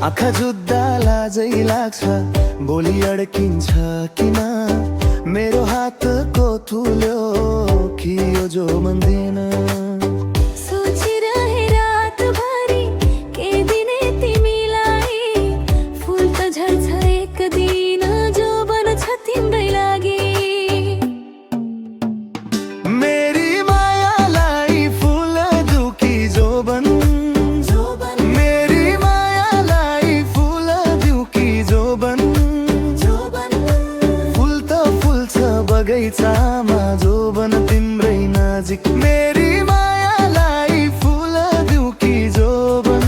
आँखा जुत्दा लाजै लाग्छ, बोली अड्किन्छ किन? मेरो हातको थुल्यो कि यो जो भन्दैन। सोचिरहे रातभरि के दिने तिमीलाई, फुल त झर्छ एक दिन, जो बन्छ तिम्रै लागि। मेरी मायालाई फुल दुकी जो बन, मेरी मायालाई फुल दुकी जो बन। फुल त फुल्छ बगैँचामा जो बन तिम्रै नजिक। मेरी मायालाई फुल दुकी जो बन।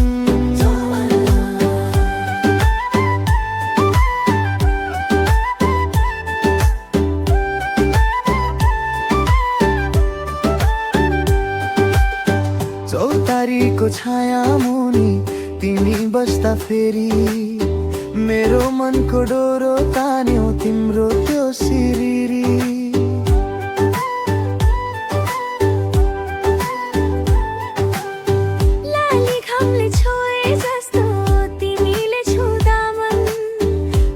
चौतारीको छाया मुनि तिमी बस्दा फेरि, मेरो मनको डोरो तान्यो तिम्रो त्यो सिरिरी। लाली घामले छोए जस्तो तिमीले छुँदा मन,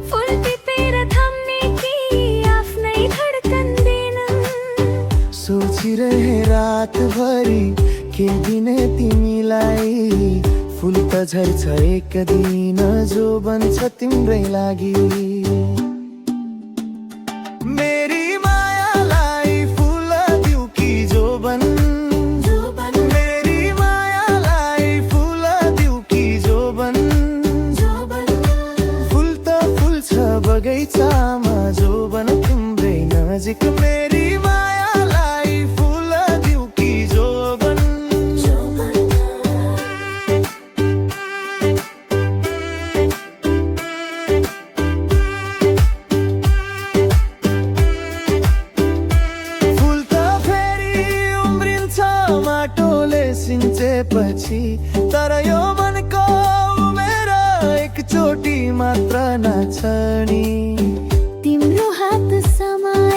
फुल टिपेर थम्ने कि आफ्नै धड्कन दिन। सोचिरहे रातभरि के दिने तिमीलाई, फुल त झर्छ एक दिन, जो बन्छ तिम्रै लागि। मेरी मायालाई फुल दुकी जो बन, मेरी मायालाई फुल दुकी जो बन। फुल त फुल्छ बगैँचामा जो बन तिम्रै नजिक। मेरी मायालाई फुल दुकी जो बन। माटोले सिन्चेपछि तर यो मनको उमेर एकचोटि मात्र नाच्छ नि। तिम्रो हात समाए